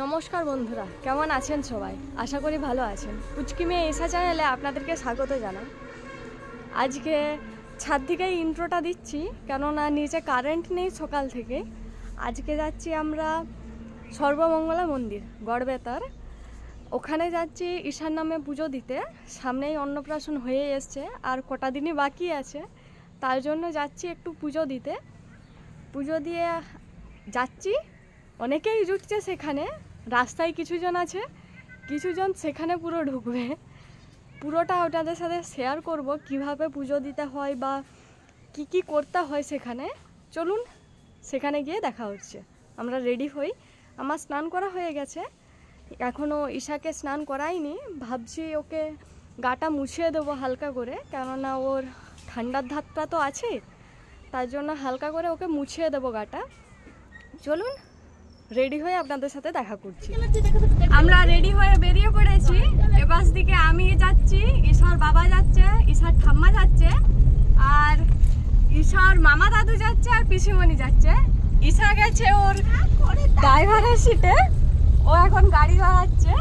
নমস্কার বন্ধুরা, কেমন আছেন সবাই? আশা করি ভালো আছেন। পুচকি মেয়ে এসা চ্যানেলে আপনাদেরকে স্বাগত জানাই। আজকে ছাদ থেকেই ইন্ট্রোটা দিচ্ছি, কেননা নিচে কারেন্ট নেই সকাল থেকে। আজকে যাচ্ছি আমরা সর্বমঙ্গলা মন্দির গড়বেতার, ওখানে যাচ্ছি ঈশার নামে পুজো দিতে। সামনেই অন্নপ্রাশন হয়ে এসছে, আর কটা দিনই বাকি আছে, তার জন্য যাচ্ছি একটু পুজো দিতে। পুজো দিয়ে যাচ্ছি, অনেকেই জুটছে সেখানে। রাস্তায় কিছুজন আছে, কিছুজন সেখানে পুরো ঢুকবে। পুরোটা ওটাদের সাথে শেয়ার করব, কিভাবে পুজো দিতে হয় বা কি করতে হয় সেখানে। চলুন সেখানে গিয়ে দেখা হচ্ছে। আমরা রেডি হই, আমার স্নান করা হয়ে গেছে, এখনও ঈশাকে স্নান করাইনি। ভাবছি ওকে গাটা মুছিয়ে দেবো হালকা করে, কেননা ওর ঠান্ডার ধাতটা তো আছে, তার জন্য হালকা করে ওকে মুছিয়ে দেবো গাটা। চলুন রেডি হয়ে আপনাদের সাথে দেখা করছি। আমরা রেডি হয়ে বেরিয়ে পড়েছি। এপাশ দিকে আমি যাচ্ছি, ঈশার বাবা যাচ্ছে, ঈশার ঠাম্মা যাচ্ছে, আর ঈশার মামা দাদু যাচ্ছে, আর পিসিমণি যাচ্ছে। ঈশা গেছে ওর ড্রাইভারের সিটে, ও এখন গাড়ি চালাচ্ছে।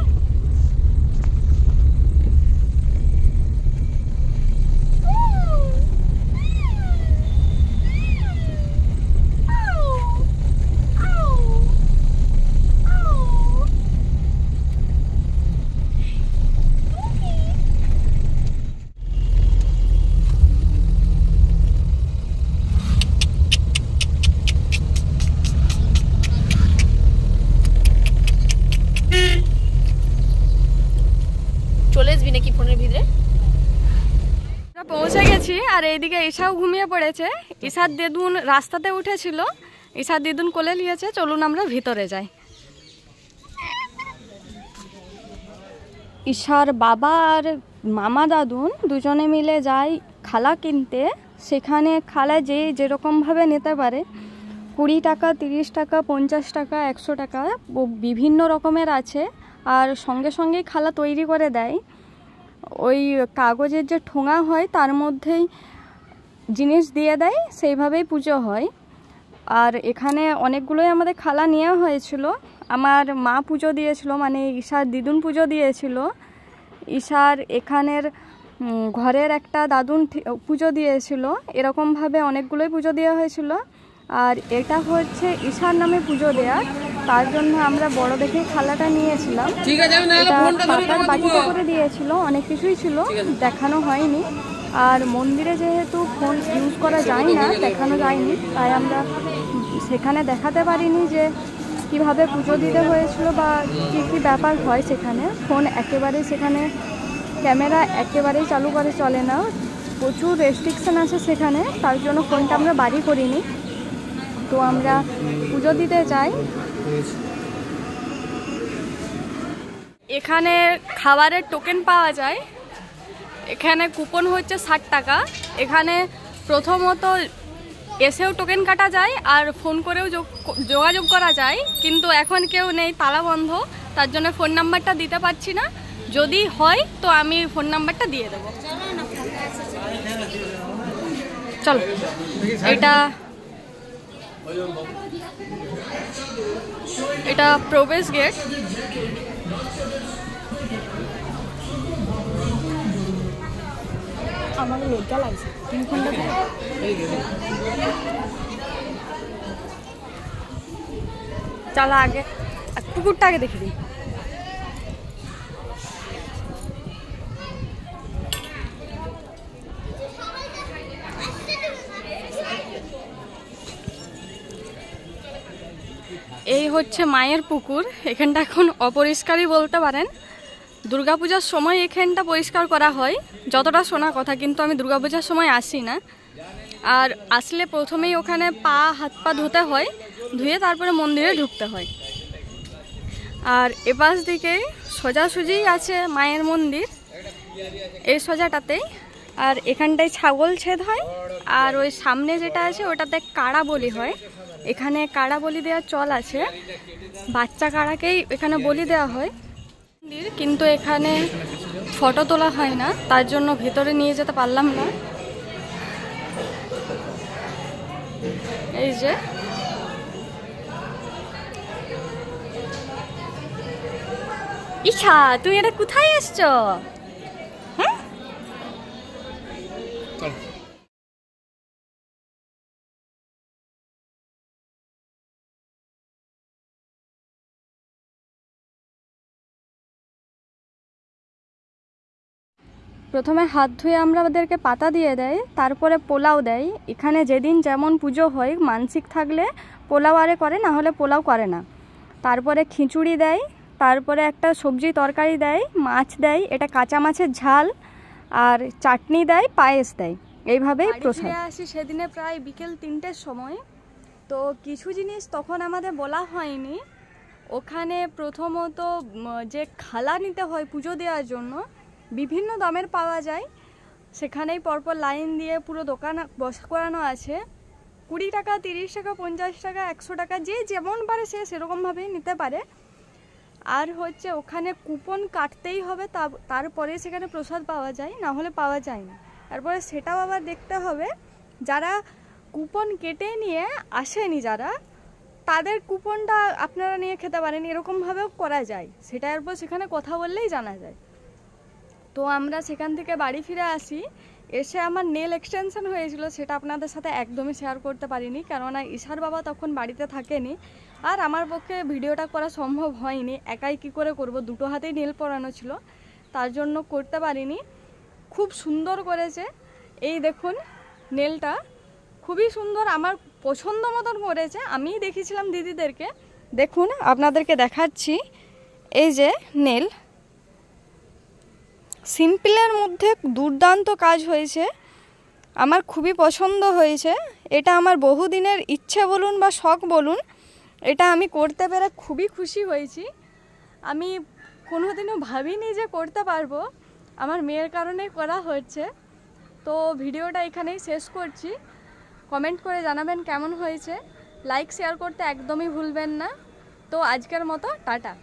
পৌঁছে গেছি, আর এইদিকে ঈশাও ঘুমিয়ে পড়েছে। ঈশার দিদুন রাস্তাতে উঠেছিল, ঈশার দিদুন কোলে নিয়েছে। চলুন আমরা ভিতরে যাই। ঈশার বাবা আর মামা দাদুন দুজনে মিলে যায় খালা কিনতে। সেখানে খালা যেরকমভাবে নিতে পারে, 20 টাকা, 30 টাকা, 50 টাকা, 100 টাকা, বিভিন্ন রকমের আছে। আর সঙ্গে সঙ্গেই খালা তৈরি করে দেয়। ওই কাগজের যে ঠোঙা হয় তার মধ্যেই জিনিস দিয়ে দেয়, সেইভাবেই পুজো হয়। আর এখানে অনেকগুলোই আমাদের খালা নেওয়া হয়েছিল। আমার মা পুজো দিয়েছিল, মানে ঈশার দিদুন পুজো দিয়েছিল। ঈশার এখানের ঘরের একটা দাদুন পুজো দিয়েছিল। এরকমভাবে অনেকগুলোই পুজো দেওয়া হয়েছিল। আর এটা হচ্ছে ঈশার নামে পুজো দেওয়া, তার জন্য আমরা বড় দেখে খালাটা নিয়েছিলাম। এটা পাতার বাটিতে করে দিয়েছিল, অনেক কিছুই ছিল, দেখানো হয়নি। আর মন্দিরে যেহেতু ফোন ইউজ করা যায় না, দেখানো যায়নি, তাই আমরা সেখানে দেখাতে পারিনি যে কিভাবে পুজো দিতে হয়েছিল বা কী ব্যাপার হয় সেখানে। ফোন একেবারেই সেখানে, ক্যামেরা একেবারেই চালু করে চলে না, প্রচুর রেস্ট্রিকশন আছে সেখানে, তার জন্য ফোনটা আমরা বাড়ি করিনি। তো আমরা পুজো দিতে যাই। এখানে খাবারের টোকেন পাওয়া যায়, এখানে কুপন হচ্ছে 60 টাকা। এখানে প্রথমত এসেও টোকেন কাটা যায়, আর ফোন করেও যোগাযোগ করা যায়, কিন্তু এখন কেউ নেই, তালা বন্ধ, তার জন্য ফোন নাম্বারটা দিতে পারছি না। যদি হয় তো আমি ফোন নাম্বারটা দিয়ে দেবো। চলো, এটা প্রবেশ গেট। আমার লেগা লাগছে 3 ঘন্টা। চলো আগে কুকুরটা আগে দেখে দিই। এই হচ্ছে মায়ের পুকুর। এখানটা এখন অপরিষ্কারই বলতে পারেন। দুর্গাপূজার সময় এখানটা পরিষ্কার করা হয়, যতটা শোনা কথা, কিন্তু আমি দুর্গাপূজার সময় আসি না। আর আসলে প্রথমেই ওখানে হাত পা ধুতে হয়, ধুয়ে তারপরে মন্দিরে ঢুকতে হয়। আর এপাশ দিকে সোজাসুজি আছে মায়ের মন্দির, এই সোজাটাতেই। আর এখানটায় ছাগল ছেদ হয়, আর ওই সামনে যেটা আছে ওটাতে কাড়া বলি হয়। এখানে কাড়া বলি দেওয়ার চল আছে, বাচ্চা কাড়াকেই এখানে বলি দেওয়া হয়। কিন্তু এখানে ফটো তোলা হয় না, তার জন্য ভেতরে নিয়ে যেতে পারলাম না। এই যে ইছা তুই এটা কোথায় এসছো? হ্যাঁ প্রথমে হাত ধুয়ে আমাদেরকে পাতা দিয়ে দেয়, তারপরে পোলাও দেয়। এখানে যেদিন যেমন পুজো হয়, মানসিক থাকলে পোলাও আরে করে, না হলে পোলাও করে না। তারপরে খিচুড়ি দেয়, তারপরে একটা সবজি তরকারি দেয়, মাছ দেয়, এটা কাঁচা মাছের ঝাল, আর চাটনি দেয়, পায়েস দেয়। এইভাবেই প্রসাদ। আসি সেদিনে প্রায় বিকেল 3টের সময়। তো কিছু জিনিস তখন আমাদের বলা হয়নি। ওখানে প্রথমত যে খালা নিতে হয় পুজো দেওয়ার জন্য, বিভিন্ন দামের পাওয়া যায়। সেখানেই পরপর লাইন দিয়ে পুরো দোকান বসা করানো আছে। 20 টাকা, 30 টাকা, 50 টাকা, 100 টাকা, যে যেমন পারে সে সেরকমভাবেই নিতে পারে। আর হচ্ছে ওখানে কুপন কাটতেই হবে, তারপরে সেখানে প্রসাদ পাওয়া যায়, না হলে পাওয়া যায় না। তারপরে সেটাও আবার দেখতে হবে, যারা কুপন কেটে নিয়ে আসেনি যারা, তাদের কুপনটা আপনারা নিয়ে খেতে পারেন, এরকমভাবেও করা যায়। সেটার উপর সেখানে কথা বললেই জানা যায়। তো আমরা সেখান থেকে বাড়ি ফিরে আসি। এসে আমার নেল এক্সটেনশন হয়েছিল, সেটা আপনাদের সাথে একদমই শেয়ার করতে পারিনি, কেননা ঈশার বাবা তখন বাড়িতে থাকেনি। আর আমার পক্ষে ভিডিওটা করা সম্ভব হয়নি, একাই কি করে করব, দুটো হাতেই নেল পরানো ছিল, তার জন্য করতে পারিনি। খুব সুন্দর করেছে, এই দেখুন নেলটা খুবই সুন্দর, আমার পছন্দ মতন করেছে। আমিই দেখিয়েছিলাম দিদিদেরকে। দেখুন আপনাদেরকে দেখাচ্ছি, এই যে নেল, সিম্পলের মধ্যে দুর্দান্ত কাজ হয়েছে, আমার খুবই পছন্দ হয়েছে। এটা আমার বহুদিনের ইচ্ছে বলুন বা শখ বলুন, এটা আমি করতে পেরে খুবই খুশি হয়েছি। আমি কোনোদিনও ভাবিনি যে করতে পারবো, আমার মেয়ের কারণে করা হচ্ছে। তো ভিডিওটা এখানেই শেষ করছি। কমেন্ট করে জানাবেন কেমন হয়েছে, লাইক শেয়ার করতে একদমই ভুলবেন না। তো আজকের মতো টাটা।